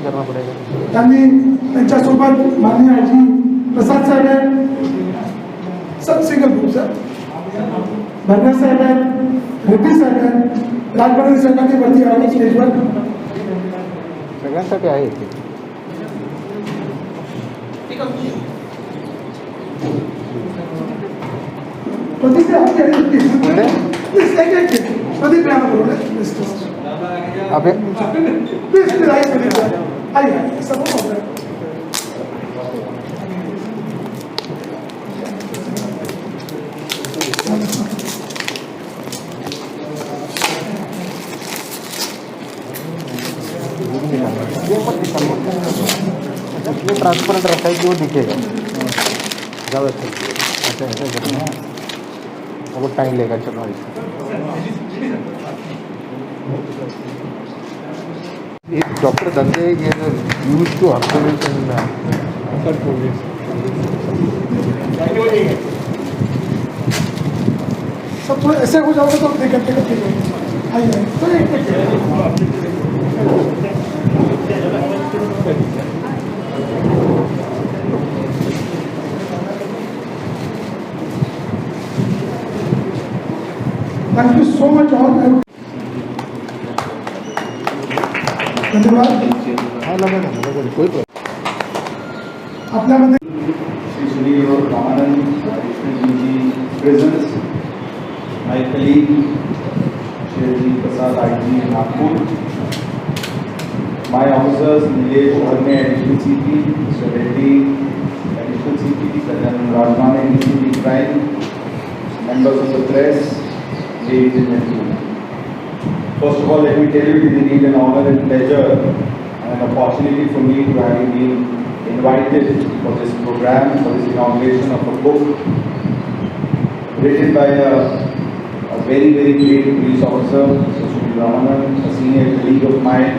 करना पड़ेगा. त्यांच्यासोबत माननीय आजी प्रसाद साहेब आहेत, सब सिंगल ग्रुप सर, भरणे साहेब आहेत, रेड्डी साहेब आहेत, राजभरण साहेबांनी वरती आले स्टेजवर. सगळ्यांसाठी आहे ते. प्रदीप प्रदीप राणा बोल रहे अबे प्लीज आइए सब हो रहा है. ये ट्रांसपेरेंट रहता है कि वो दिखेगा. ज़्यादा अच्छा ऐसा करना है. वो टाइम लेगा. चलो डॉक्टर धंधे यूज टू ऑब्जर्वेशन सब थोड़ा ऐसे हो जाओगे तो दिक्कत आइए तो thank you so much all. धन्यवाद. हाँ लगा कोई आपल्यामध्ये Shri Sunil Ramanand, Krishnaji presence, my colleague Shri Prasad IG Nagpur, my officers Nilesh Bharne, additional CP, Mr. Reddy, additional CP, Sajan Rajmane, DCP Crime, members of the press, ladies and gentlemen. First of all, let me tell you, it is indeed an honor and pleasure and an opportunity for me to have been invited for this program, for this inauguration of a book written by a very, very great police officer, Mr. Sunil Ramanand, a senior colleague of mine,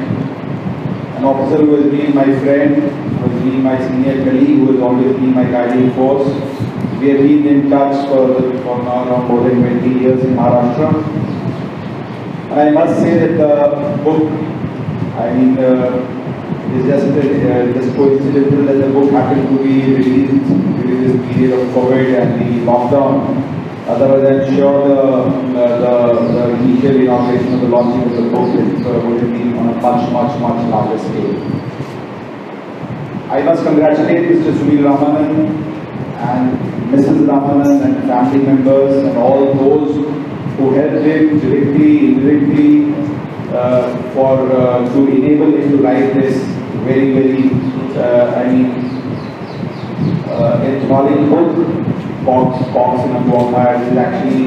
an officer who has been my friend, who has been my senior colleague, who has always been my guiding force. We have been in touch for now around more than 20 years in Maharashtra. And I must say that the book, is just coincidental that the book happened to be released during this period of COVID and the lockdown. Otherwise, I'm sure the initial inauguration of the launching of the book would have been on a much larger scale. I must congratulate Mr. Sunil Ramanand and Mrs. Ramanand and family members and all those who helped him directly, indirectly, to enable him to write this very, enthralling book, Cox in a Vampire. It is actually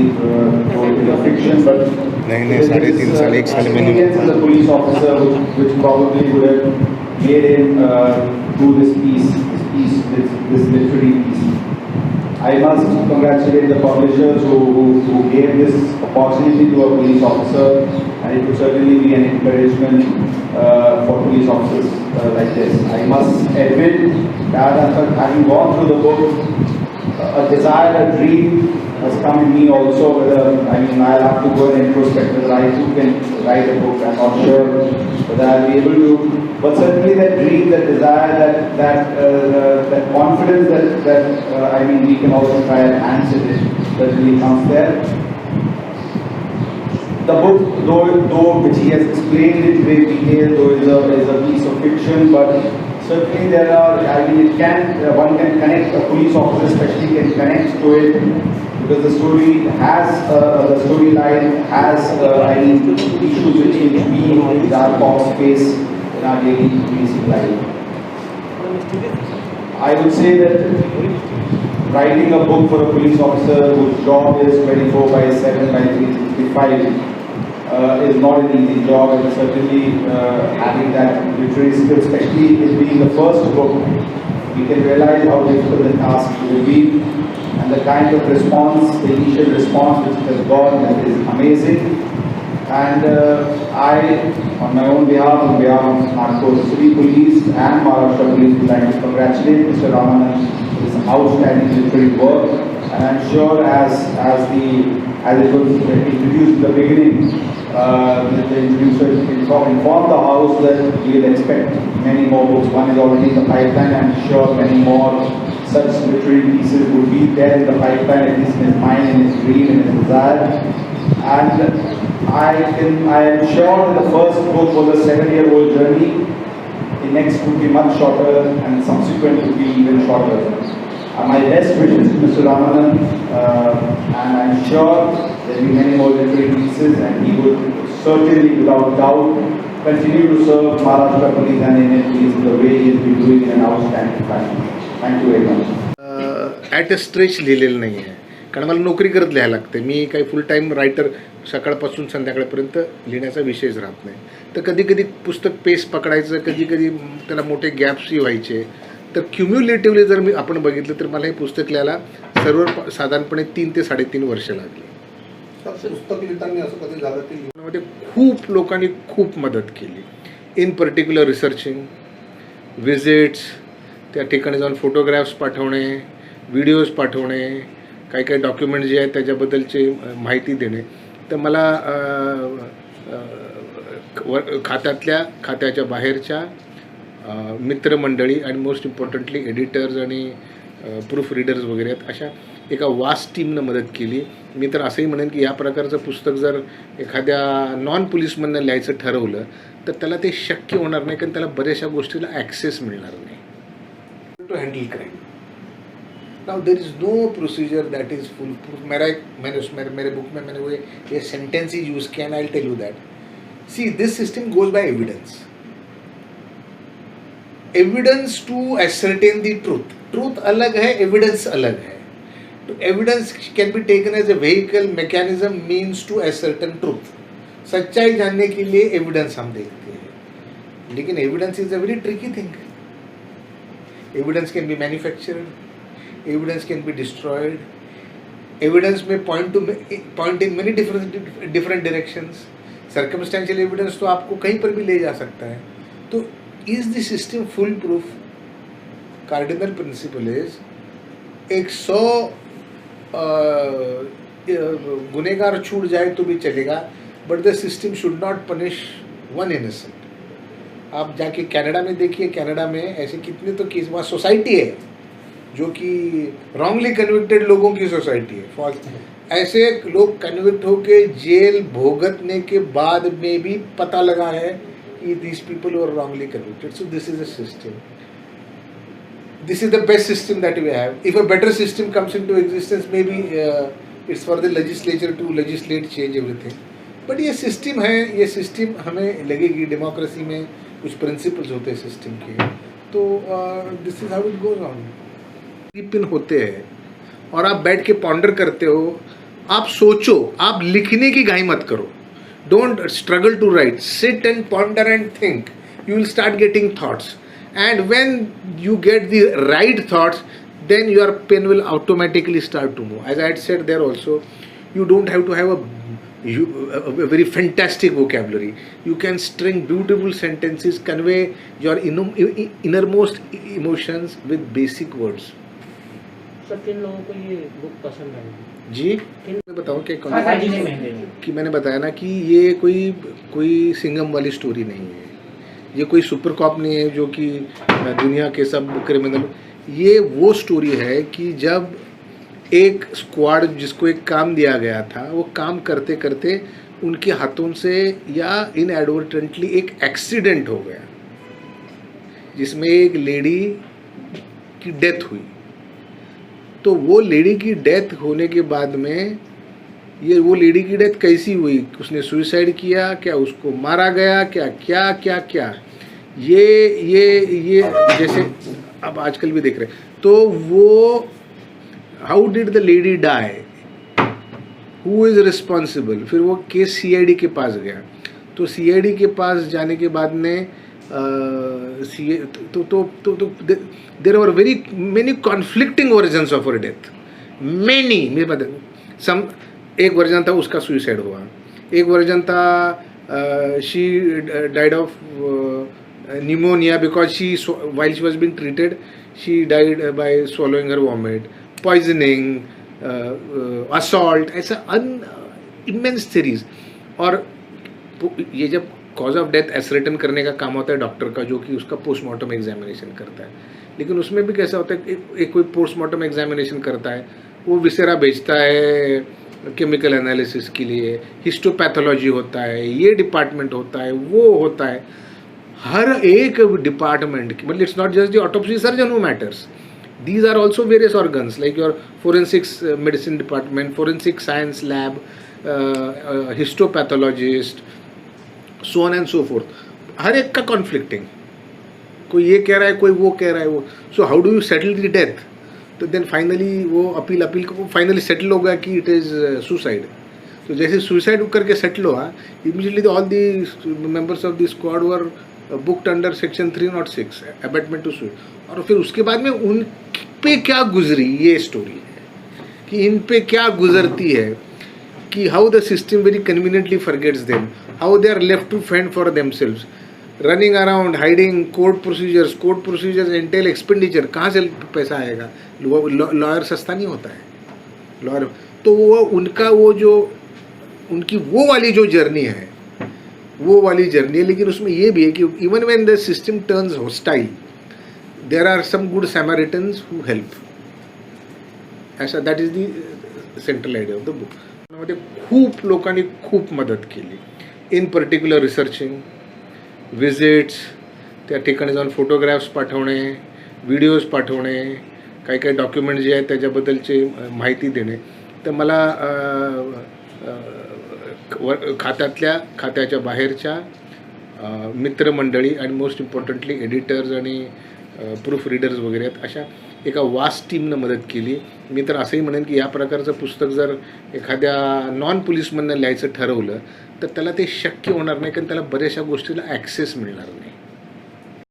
a fiction, but नहीं 3.5 साल में experience as a police officer, which probably would have made him do this literary piece. I must congratulate the publishers who gave this opportunity to a police officer, and it would certainly be an encouragement for police officers like this. I must admit that after having gone through the book, a desire, a dream has come in me also. I'll have to go and introspect whether I too can write a book. I'm not sure whether I'll be able to, but certainly that dream, that desire, that confidence that we can also try and answer it certainly comes there. The book, though which he has explained in great detail, though is a piece of fiction, but certainly there are, one can connect, a police officer especially can connect to it, because the storyline has issues which we our Cox face in our daily policing life. I would say that writing a book for a police officer whose job is 24/7 by 365 is not an easy job, and certainly having that literary skill, especially it being the first book, we can realize how difficult the task will be, and the kind of response, the initial response which it has got, that is amazing. And I, on my own behalf, on behalf of Nagpur City Police and Maharashtra Police, would like to congratulate Mr. Ramanand for his outstanding literary work. And I'm sure as it was introduced in the beginning, the introducer informed the House that we will expect many more books. One is already in the pipeline. I'm sure many more such literary pieces would be there in the pipeline, at least in his mind, in his dream, in his desire. And I am sure that the first book was a 7-year-old journey. The next would be much shorter, and subsequent would be even shorter. My best wishes to Mr. Ramanan, and I'm sure there will be many more literary pieces, and he would certainly, without doubt, continue to serve Maharashtra Police and Indian Police the way he has been doing in an outstanding fashion. Thank you very much. At a stretch लिहिलेलं नाही आहे, कारण मला नोकरी करत लिहायला लागते. मी काही फुल टाईम रायटर सकाळपासून संध्याकाळपर्यंत लिहिण्याचा विषयच राहत नाही. तर कधी कधी पुस्तक पेस पकडायचं, कधी कधी त्याला मोठे गॅप्सही व्हायचे. तर क्युम्युलेटिव्हली जर आपण बघितलं तर मला हे पुस्तक लिहायला साधारणपणे 3 ते 3.5 वर्ष लागली. पुस्तक लिहिताना असं कधी झालं की मध्ये खूप लोकांनी खूप मदत केली. इन पर्टिक्युलर रिसर्चिंग, विजिट्स, त्या ठिकाणी जाऊन फोटोग्राफ्स पाठवणे, व्हिडिओज पाठवणे, काही काही डॉक्युमेंट जे आहेत त्याच्याबद्दलची माहिती देणे. तर मला खात्याच्या बाहेरच्या मित्रमंडळी आणि मोस्ट इम्पॉर्टंटली एडिटर्स आणि प्रूफ रीडर्स वगैरे आहेत, अशा एका वास्ट टीमनं मदत केली. मी तर असंही म्हणेन की या प्रकारचं पुस्तक जर एखाद्या नॉन पोलिसमधनं लिहायचं ठरवलं तर त्याला ते शक्य होणार नाही, कारण त्याला बऱ्याचशा गोष्टीला ॲक्सेस मिळणार नाही. To handle crime now there is no procedure that is foolproof. मेरे बुक में मैंने वो ये सेंटेंस ही यूज़ किया, and I will tell you that. See, this system goes by evidence. Evidence to ascertain the truth. Truth अलग है, evidence अलग है. Evidence can be taken as a vehicle mechanism means to ascertain truth. सच्चाई जानने के लिए evidence हम देखते हैं, लेकिन evidence is a very tricky thing. Evidence can be manufactured, evidence can be destroyed. Evidence may point in many different directions. Circumstantial evidence तो आपको कहीं पर भी ले जा सकता है. तो is the system foolproof? Cardinal principle is 100 गुनेगार छूट जाए तो भी चलेगा, but the system should not punish one innocent. आप जाके कनाडा में देखिए, कनाडा में ऐसे कितने तो केस, वहाँ सोसाइटी है जो कि रॉन्गली कन्विक्टेड लोगों की सोसाइटी है. फॉर ऐसे लोग कन्विक्ट होके जेल भोगतने के बाद में भी पता लगा है कि these people were wrongly convicted. So this is a system. This is the best system that we have. If a better system comes into existence, maybe it's for the legislature to legislate, change everything. But ये system है, ये system हमें लगेगी. Democracy में कुछ principles होते हैं system के, तो this is how it goes on. Pin होते हैं और आप बैठ के पॉन्डर करते हो. आप सोचो, आप लिखने की घाई मत करो. Don't struggle to write. Sit and ponder and think. You will start getting thoughts. And when you get the right thoughts, then your pen will automatically start to move. As I had said there also, you don't have to have a very fantastic vocabulary. You can string beautiful sentences, convey your innermost emotions with basic words. Sir, किन लोगों को ये book पसंद आई? जी, मैं बताऊँ क्या कि मैंने बताया ना कि ये कोई सिंघम वाली स्टोरी नहीं है. ये कोई सुपर कॉप नहीं है जो कि दुनिया के सब क्रिमिनल. ये वो स्टोरी है कि जब एक स्क्वाड जिसको एक काम दिया गया था, वो काम करते करते उनके हाथों से या इनएडवर्टेंटली एक एक्सीडेंट हो गया जिसमें एक लेडी की डेथ हुई. तो वो लेडी की डेथ होने के बाद में वो लेडी की डेथ कैसी हुई, उसने सुसाइड किया क्या, उसको मारा गया क्या, क्या क्या क्या, ये जैसे अब आजकल भी देख रहे हैं. तो वो how did the lady die, who is responsible. फिर वो केस सीआईडी के पास गया. तो सीआईडी के पास जाने के बाद में there are very many conflicting versions of her death. Many, some एक वर्जन था उसका सुसाइड हुआ, एक वर्जन था she died of pneumonia because while she was being treated she died by swallowing her vomit, poisoning, assault, ऐसा immense theories. और ये जब कॉज ऑफ डेथ एसरेटन करने का काम होता है डॉक्टर का, जो कि उसका पोस्टमार्टम एग्जामिनेशन करता है। लेकिन उसमें भी कैसा होता है कि एक कोई पोस्टमार्टम एग्जामिनेशन करता है, वो विसेरा भेजता है केमिकल एनालिसिस के लिए, हिस्टोपैथोलॉजी होता है, ये डिपार्टमेंट होता है, वो होता है। हर एक डिपार्टमेंट की, मतलब it's not just the autopsy surgeon who matters, these are also various organs like your forensics medicine department, forensic science lab, histopathologist, so on and so forth. हर एक का conflicting, कोई ये कह रहा है, कोई वो कह रहा है, वो so how do you settle the death? तो then finally वो अपील को फाइनली सेटल होगा कि इट इज़ सुसाइड। तो जैसे सुसाइड करके सेटल हुआ, immediately all the members of the squad were booked under section 306 abetment to suicide. और फिर उसके बाद में उन पे क्या गुजरी ये स्टोरी है कि इन पे क्या गुजरती है, कि how the system very conveniently forgets them, how they are left to fend for themselves, running around, hiding, court procedures entail expenditure, कहाँ से पैसा आएगा? लॉयर सस्ता नहीं होता है, लॉयर। तो वो उनका वो जो उनकी वो वाली जो जर्नी है, वो वाली जर्नी है। लेकिन उसमें ये भी है कि even when the system turns hostile, there are some good Samaritans who help, ऐसा that is the central idea of the book. मध्ये खूप लोकांनी खूप मदत केली, इन पर्टिक्युलर रिसर्चिंग, विजिट्स, त्या ठिकाणी जाऊन फोटोग्राफ्स पाठवणे, व्हिडिओज पाठवणे, काही काही डॉक्युमेंट जे आहेत त्याच्याबद्दलची माहिती देणे। तर मला खात्याच्या बाहेरच्या मित्रमंडळी आणि मोस्ट इम्पॉर्टंटली एडिटर्स आणि प्रूफ रीडर्स वगैरे आहेत, अशा एका वास्ट टीमनं मदत केली। मी तर असंही म्हणेन की या प्रकारचं पुस्तक जर एखाद्या नॉन पोलिसमननं लिहायचं ठरवलं तर त्याला ते शक्य होणार नाही, कारण त्याला बऱ्याचशा गोष्टीला ॲक्सेस मिळणार नाही।